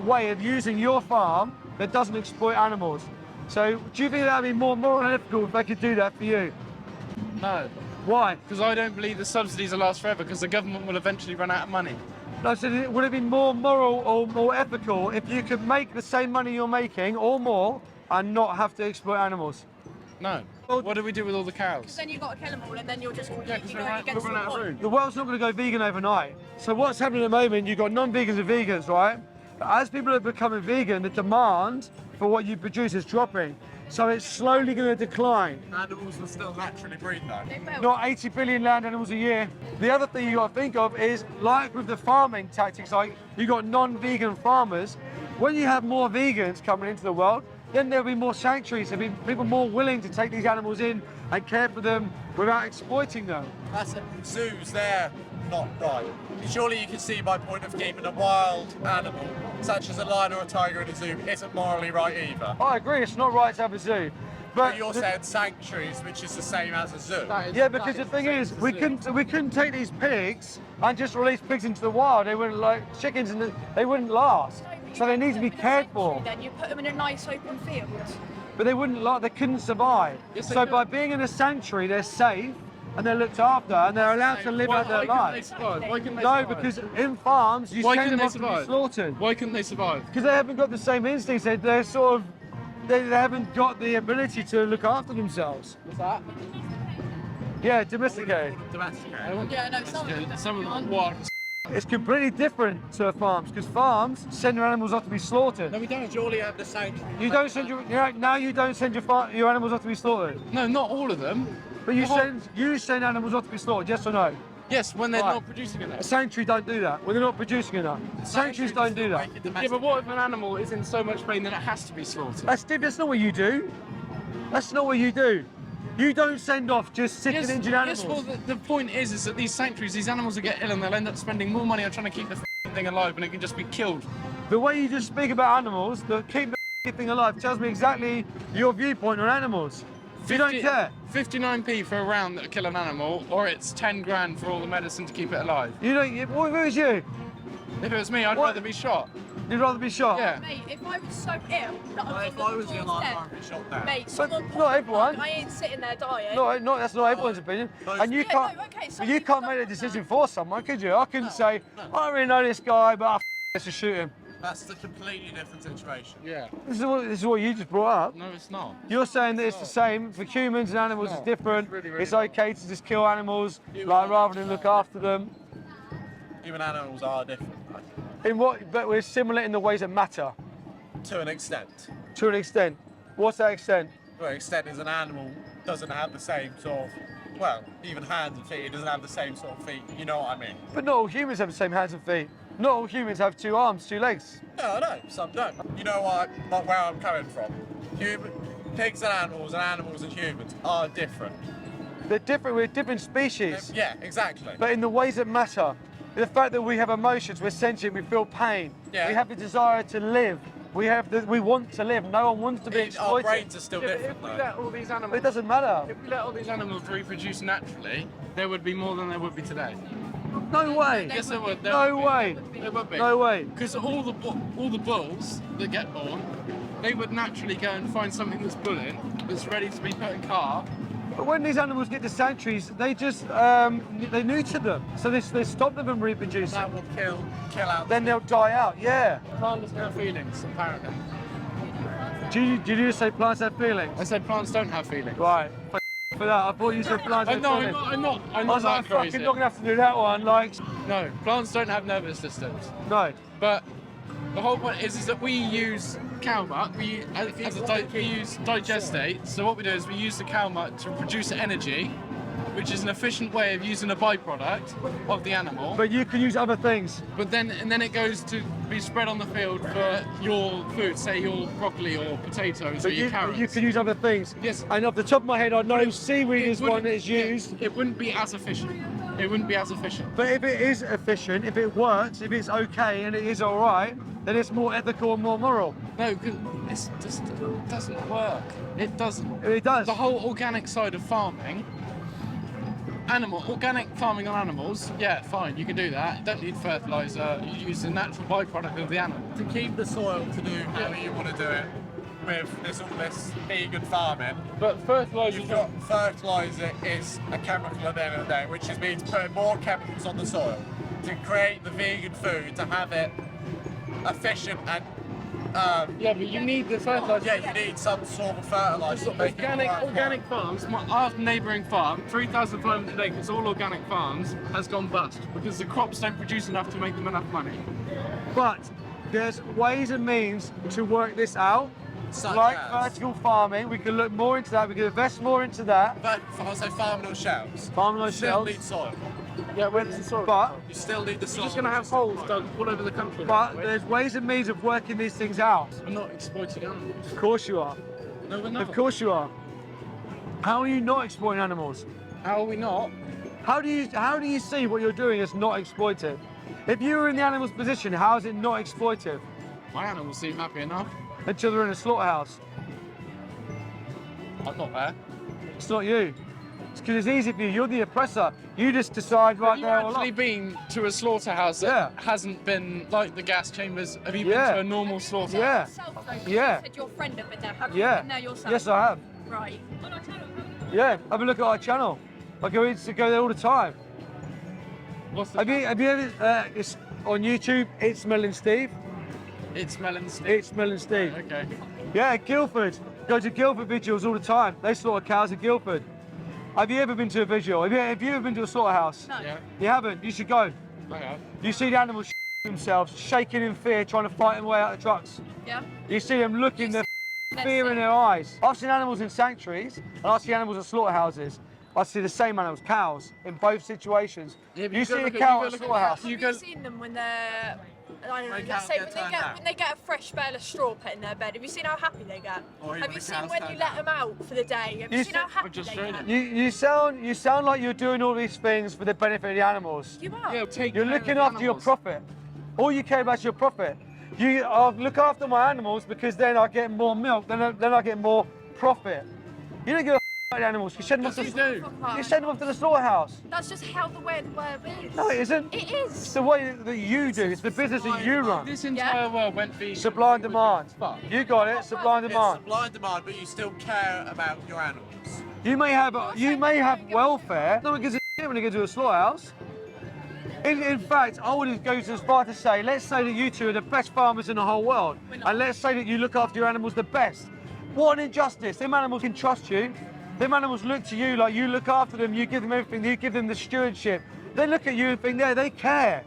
way of using your farm that doesn't exploit animals. So do you think that would be more moral and ethical if they could do that for you? No, Why? because I don't believe the subsidies will last forever because the government will eventually run out of money. No, so would it be more moral or more ethical if you could make the same money you're making or more and not have to exploit animals? No. What do we do with all the Because cows? then you've got to kill them all and then you're just Yeah, completely because going we'll against run the out of point. room. The world's not going to go vegan overnight. So what's happening at the moment, you've got non-vegans and vegans, right? But as people are becoming vegan, the demand for what you produce is dropping. So it's slowly going to decline. Animals will still naturally breed though. They will. Not 80 billion land animals a year. The other thing you got to think of is, like with the farming tactics, like you got non-vegan farmers. When you have more vegans coming into the world, then there'll be more sanctuaries. There'll be people more willing to take these animals in and care for them without exploiting them. That's it. Zoos, they're not right. Surely you can see my point of keeping a wild animal, such as a lion or a tiger in a zoo, isn't morally right either. I agree, it's not right to have a zoo. But you're saying sanctuaries, which is the same as a zoo. Yeah, because the thing is, we couldn't take these pigs and just release pigs into the wild. They wouldn't, like chickens, and they wouldn't last. So they need to be cared for. Then you put them in a nice open field. But they wouldn't, like, they couldn't survive. Yes, they So could. by being in a sanctuary, they're safe and they're looked after and they're allowed to live out their Why couldn't they lives. survive? Why couldn't they No, survive? because in farms, you Why send couldn't them they off to be survive? slaughtered. Why couldn't they survive? Because they haven't got the same instincts. They're sort of, they haven't got the ability to look after themselves. What's that? Yeah, domesticated. Yeah, no, some of them. Some of them, what? It's completely different to farms because farms send their animals off to be slaughtered. No, we don't. Surely have the same. You don't send now you don't send your animals off to be slaughtered. No, not all of them. But you The whole- send animals off to be slaughtered. Yes or no? Yes, when they're Right. not producing A enough. sanctuary don't do that. When they're not producing enough. Sanctuaries don't do that. Yeah, but what if an animal is in so much pain that it has to be slaughtered? That's not what you do. That's not what you do. You don't send off just sick and injured animals. Yes, well, the point is that these sanctuaries, these animals will get ill and they'll end up spending more money on trying to keep the thing alive and it can just be killed. The way you just speak about animals, that keep the thing alive, tells me exactly your viewpoint on animals. You don't care. 59p for a round that'll kill an animal, or it's 10 grand for all the medicine to keep it alive. You don't. What was you? If it was me, I'd What? rather be shot. You'd rather be shot. Yeah. Mate, if I was so ill that I was If I was in line, I'd be shot down. mate, But someone not pop me everyone. I ain't sitting there dying. No, that's not everyone's opinion. And you Yeah, can't. no, okay, so but you you can't don't make a want decision that. for someone, could you? I couldn't say, I don't really know this guy, but let's just shoot him. That's the completely different situation. Yeah. This is what you just brought up. No, it's not. You're saying that it's the same for humans and animals. It's different. It's really, really It's okay to just kill animals, like rather than look after them. Even animals are different, In what? But we're similar in the ways that matter, to an extent. to an extent. What's that extent? To an extent is an animal doesn't have the same sort of, well, even hands and feet, it doesn't have the same sort of feet, you know what I mean? But not all humans have the same hands and feet. Not all humans have 2 arms, 2 legs. No, I know, some don't. You know what, where I'm coming from? Pigs and animals and humans are different. They're different. We're different species. Yeah, exactly. But in the ways that matter, the fact that we have emotions, we're sentient, we feel pain, Yeah. we have the desire to live, we want to live. No one wants to be Our exploited. brains are still Yeah, but different if we though. let all these But animals, it doesn't matter. if we let all these animals reproduce naturally, there would be more than there would be today. No way. Yes, there would. No way. There would be. No way. Because all the bulls that get born, they would naturally go and find something that's bulling, that's ready to be put in calf. But when these animals get to sanctuaries, they just they neuter them, so they stop them from reproducing. That will kill out. Then they'll die out. Yeah. Plant doesn't have feelings, apparently. Did you just say plants have feelings? I said plants don't have feelings. Right. For that, I thought you said plants have No, feelings. I'm not I was like, that fucking crazy. not gonna have to do that one. Like, No, plants don't have nervous systems. no. But the whole point is that we use cow muck. We use digestate. So what we do is we use the cow muck to produce energy, which is an efficient way of using a byproduct of the animal. But you can use other things. But then it goes to be spread on the field for your food, say your broccoli or potatoes or But your carrots. you can use other things. Yes. And off the top of my head, I know It seaweed is one wouldn't- that is used. It wouldn't be as efficient. It wouldn't be as efficient. But if it is efficient, if it works, if it's okay and it is all right, then it's more ethical and more moral. No, because it just doesn't work. It doesn't. It does. The whole organic side of farming, organic farming on animals, yeah, fine, you can do that. You don't need fertilizer. You use the natural byproduct of the animal. To keep the soil to do however you want to do it with all this vegan farming. But fertilizer. You've got fertiliser is a chemical at the end of the day, which just means putting more chemicals on the soil to create the vegan food, to have it efficient and Yeah, but you need the fertilizer. yeah, you need some sort of fertiliser to make it work. Organic farms, our neighbouring farm, 3,500 acres, all organic farms, has gone bust because the crops don't produce enough to make them enough money. But there's ways and means to work this out. Such Like as- vertical farming, we can look more into that. We can invest more into that. But I'll say farming on shelves. Farming on You still shelves. need soil. Yeah, where's the soil? But You still need the soil. You're just going to have holes dug all over the country. but aren't we? there's ways and means of working these things out. We're not exploiting animals. Of course you are. No, we're not. Of course you are. How are you not exploiting animals? How are we not? How do you see what you're doing as not exploitive? If you were in the animal's position, how is it not exploitive? My animals seem happy enough. Until they're in a slaughterhouse. I'm not there. It's not you. It's because it's easy for you. You're the oppressor. You just decide right Have you there. or actually not. been to a slaughterhouse that Yeah. hasn't been like the gas chambers? Have you Yeah. been to a normal slaughterhouse? Yeah. Yourself, though, 'cause Yeah. You said your friend had been there. Have Yeah. you been there yourself? Yes, I have. Right. Yeah. Have a look at our channel. I go there all the time. What's the Have you ever? It's on YouTube. It's Smelling Steve. It's melon stick. It's Smelling Steve. Okay. Yeah, Guildford. Go to Guildford vigils all the time. They slaughter cows at Guildford. Have you ever been to a vigil? Have you ever been to a slaughterhouse? No. Yeah. You haven't? You should go. I have. You see the animals themselves, shaking in fear, trying to fight their way out of trucks. Yeah. You see them looking, their Let's fear in see. their eyes. I've seen animals in sanctuaries, and I see animals at slaughterhouses. I see the same animals, cows, in both situations. Yeah, but you you see gotta a look at- cow you at a gotta look at- slaughterhouse. Have You you go- seen them when they're, I don't know, When let's cows say get when they turned get out. when they get a fresh bale of straw put in their bed? Have you seen how happy they get? Or even Have you the seen cows when you turned let out. them out for the day? Have You you seen see- how happy just they showed get? it. You sound like you're doing all these things for the benefit of the animals. You are. Yeah, take You're care of looking the after your animals. profit. All you care about is your profit. I look after my animals because then I get more milk, then I get more profit. You don't give a animals. You send them off Yes, to you do. you send them off to the slaughterhouse. That's just how the way the world is. No, it isn't. It It's is. the way that you do. It's the business that you run. This entire world went vegan. Supply and demand. Fuck. You got it. Supply and It's demand. supply and demand, but you still care about your animals. You may have welfare. No one gives a shit when they go to a slaughterhouse. In fact, I would go as far to say, let's say that you two are the best farmers in the whole world, and let's say that you look after your animals the best. What an injustice! Them animals can trust you. Them animals look to you like you look after them. You give them everything. You give them the stewardship. They look at you and think, yeah, they care.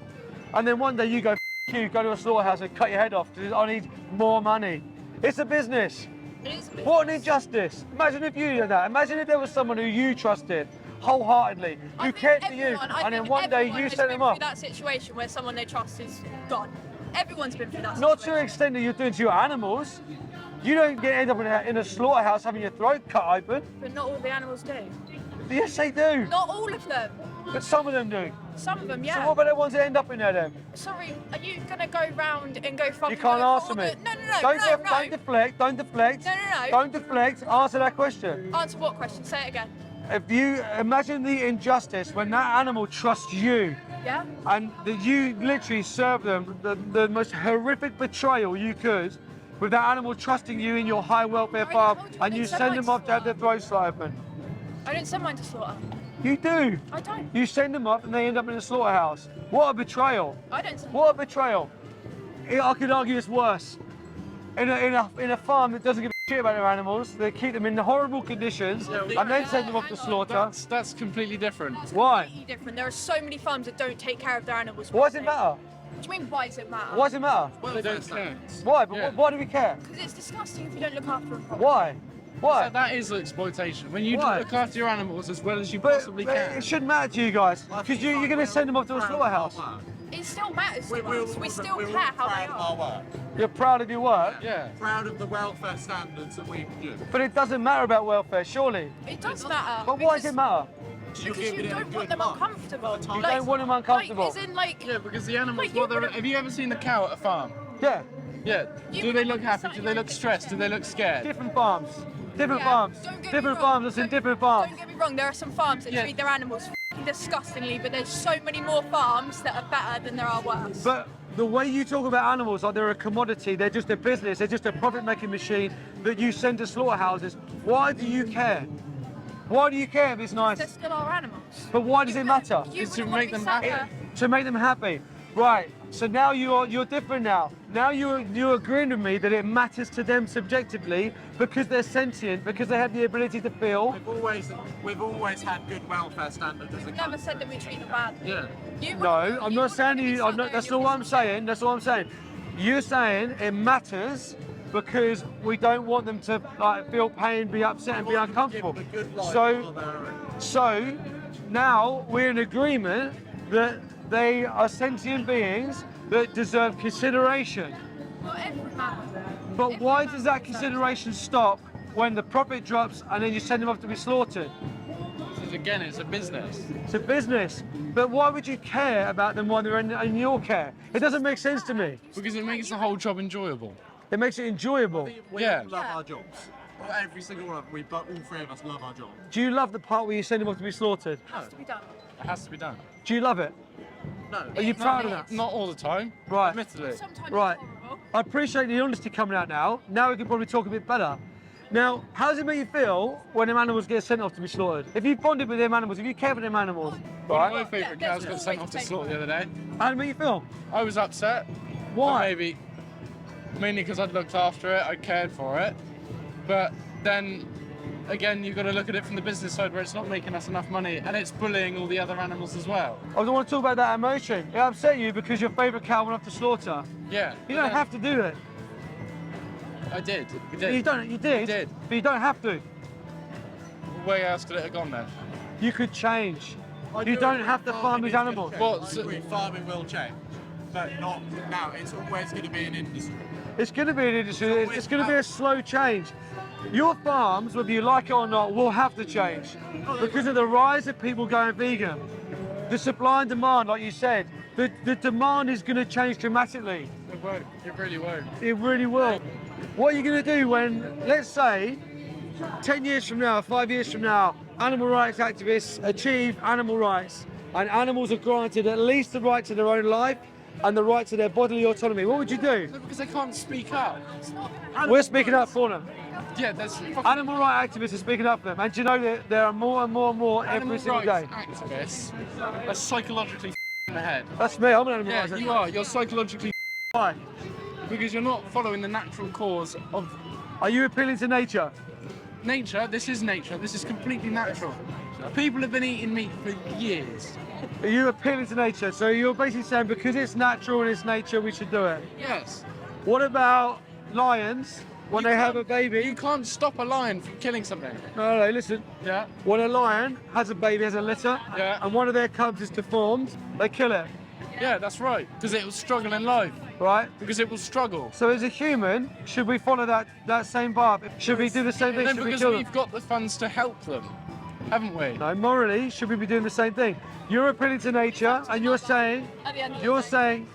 And then one day you go, F you, go to a slaughterhouse and cut your head off because I need more money. It's a business. It is. What an injustice! Imagine if you did that. Imagine if there was someone who you trusted wholeheartedly, who cared for you, and then one day you sent them off. That situation where someone they trust is gone. Everyone's been through that. Not to the situation. extent that you're doing to your animals. You don't end up in a slaughterhouse having your throat cut open. But not all the animals do. Yes, they do. Not all of them. But some of them do. Some of them, So yeah. what about the ones that end up in there then? Sorry, are you gonna go round and go from? You can't answer me. No. Don't deflect. Don't deflect. No. Don't deflect. Answer that question. Answer what question? Say it again. If you imagine the injustice when that animal trusts you, Yeah. and that you literally serve them the most horrific betrayal you could, with that animal trusting you in your high welfare I farm, told you, and I you didn't send send them mine off to to have their throats slit open. I didn't send mine to slaughter. You do. I don't. You send them off and they end up in a slaughterhouse. What a betrayal. I don't send. What a betrayal. I could argue it's worse. In a farm that doesn't give a shit about their animals, they keep them in horrible conditions and then send them off to slaughter. That's completely different. That's Why? completely different. There are so many farms that don't take care of their animals. Why does it matter? What do you mean, why does it matter? Why does it matter? They don't care. Why? But Yeah. why do we care? Because it's disgusting if you don't look after them properly. Why? Why? So that is exploitation. When you Why? look after your animals as well as you But possibly can. it shouldn't matter to you guys, because you're going to send them off to a slaughterhouse. It still matters to We're us. We still we're care how proud they of are. our work. You're proud of your work, Yeah. Proud of the welfare standards that we produce. but it doesn't matter about welfare, surely. It does matter. But why does it matter? Because You're you giving it a don't good want them look. uncomfortable. You don't want them uncomfortable. Like, as in, like, Yeah, because the animals, Wait, you would've- have you ever seen the cow at a farm? Yeah, Yeah. You Do they would've look happy? something Do they look like stressed? Do they look scared? different farms. Different yeah, farms. don't get me Different wrong. farms, that's in Don't- different farms. Don't get me wrong, there are some farms that Yeah. treat their animals f***ing disgustingly, but there's so many more farms that are better than there are worse. But the way you talk about animals like they're a commodity, they're just a business, they're just a profit-making machine that you send to slaughterhouses, why do you care? Why do you care if it's nice? They're still our animals. But why does it matter? You It's to wouldn't wanna make be them sat happy. there- To make them happy. Right, so now you're different now. Now you're agreeing with me that it matters to them subjectively because they're sentient, because they have the ability to feel. We've always had good welfare standards as a Never country. said that we treat them badly. Yeah. You No, wouldn't- I'm you not saying wouldn't be you. sat there That's and not you're what I'm saying. That's what I'm saying. You're saying it matters because we don't want them to like feel pain, be upset, and be uncomfortable. Give them a good life So, while they're- so now we're in agreement that they are sentient beings that deserve consideration. Not every man. But why does that consideration stop when the profit drops and then you send them off to be slaughtered? Because again, it's a business. It's a business. But why would you care about them while they're in your care? It doesn't make sense to me. Because it makes the whole job enjoyable. It makes it enjoyable. We Yeah. love our jobs. Well, every single one of them, all three of us love our job. Do you love the part where you send them off to be slaughtered? It has to be done. It has to be done. Do you love it? No. Are you proud of that? Not all the time. Right. Admittedly. Sometimes Right. it's horrible. I appreciate the honesty coming out now. Now we can probably talk a bit better. Now, how does it make you feel when them animals get sent off to be slaughtered? If you bonded with them animals, if you care for them animals, One of my right? favourite Yeah, cows there's got sent always off to take slaughter the other day. How does it make you feel? I was upset. but Why? Mainly because I'd looked after it, I cared for it. But then again, you've got to look at it from the business side where it's not making us enough money and it's bullying all the other animals as well. I don't want to talk about that emotion. It upset you because your favourite cow went off to slaughter. Yeah. You don't have to do it. I did. We did. You don't. You did. did. But you don't have to. Where else could it have gone then? You could change. I You do don't agree have to farm farming these is gonna animals. change. Well, I so- agree, farming will change, but not now. It's always going to be an industry. It's going to be an industry. So It's going to be a slow change. Your farms, whether you like it or not, will have to change because of the rise of people going vegan. The supply and demand, like you said, the demand is going to change dramatically. It won't. It really won't. It really will. What are you going to do when, let's say, 10 years from now, 5 years from now, animal rights activists achieve animal rights and animals are granted at least the right to their own life and the right to their bodily autonomy, what would you do? No, because they can't speak up. We're speaking up for them. Yeah, there's Animal rights activists are speaking up for them. And do you know that there are more and more and more every animal single rights day? activists are psychologically in the head. That's me, I'm an animal Yeah, rights you activist. are. You're psychologically Why? because you're not following the natural cause of Are you appealing to nature? nature. This is nature. This is completely natural. People have been eating meat for years. Are you appealing to nature? So you're basically saying because it's natural and it's nature, we should do it. Yes. What about lions when You they have a can't- baby? You can't stop a lion from killing something. No, listen. Yeah. When a lion has a baby, has a litter, Yeah. and one of their cubs is deformed, they kill it, Yeah, that's right. Because it will struggle in life. right? Because it will struggle. So as a human, should we follow that same path? Should we do the same thing? No, Should we because kill them? we've got the funds to help them, haven't we? No, morally, should we be doing the same thing? You're appealing to nature, and you're saying, At the end of the you're day. saying,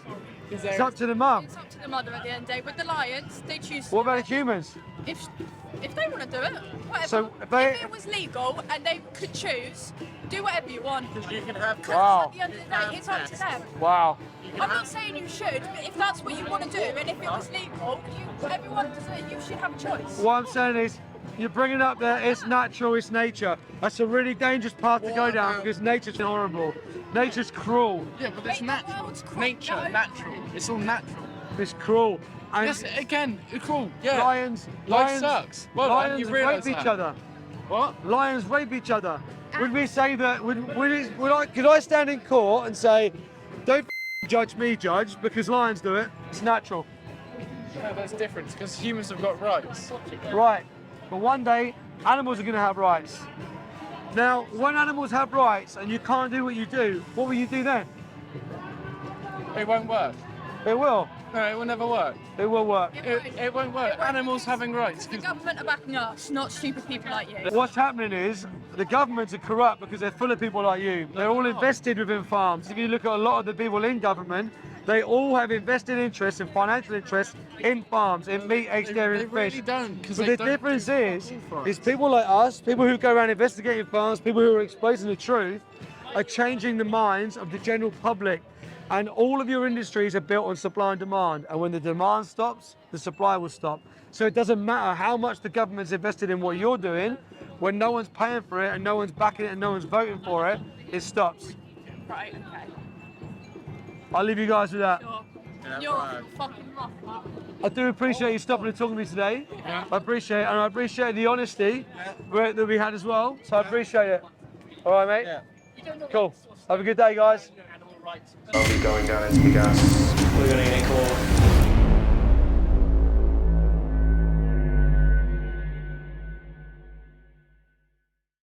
it's up to the mum. It's up to the mother at the end of the day. With the lions, they choose. What about humans? If they want to do it, whatever. So, they- if it was legal and they could choose, do whatever you want. You can have Wow. At the end of the day, it's up to them. Wow. I'm not saying you should, but if that's what you want to do, and if it was legal, everyone does it. You should have a choice. What I'm saying is, you're bringing up that it's natural, it's nature. That's a really dangerous path to go down because nature's horrible. Nature's cruel. Yeah, but it's Wait, natural. world's cruel. Nature, No. natural. It's all natural. It's cruel. And Yes, again, cool. Yeah. lions sucks. Well done, lions you rape realise each that. other. What? Lions rape each other. Would we say that? Could I stand in court and say, don't judge me, judge, because lions do it. It's natural. No, that's different because humans have got rights. Right. But one day, animals are going to have rights. Now, when animals have rights and you can't do what you do, what will you do then? It won't work. It will. No, it will never work. It will work. It won't work. Animals having rights. The government are backing us, not stupid people like you. What's happening is the governments are corrupt because they're full of people like you. They're all invested within farms. If you look at a lot of the people in government, they all have invested interests and financial interests in farms, in meat, eggs, dairy, They and really fish. don't. Because But the difference is people like us, people who go around investigating farms, people who are exposing the truth, are changing the minds of the general public. And all of your industries are built on supply and demand. And when the demand stops, the supply will stop. So it doesn't matter how much the government's invested in what you're doing, when no one's paying for it and no one's backing it and no one's voting for it, it stops. Right, okay. I'll leave you guys with that. You're fucking rough. I do appreciate you stopping and talking to me today. Yeah. I appreciate it, and I appreciate the honesty that we had as well. So I appreciate it. All right, mate? Yeah. Cool. Have a good day, guys. I'll be going down into the gas. We're gonna get a call.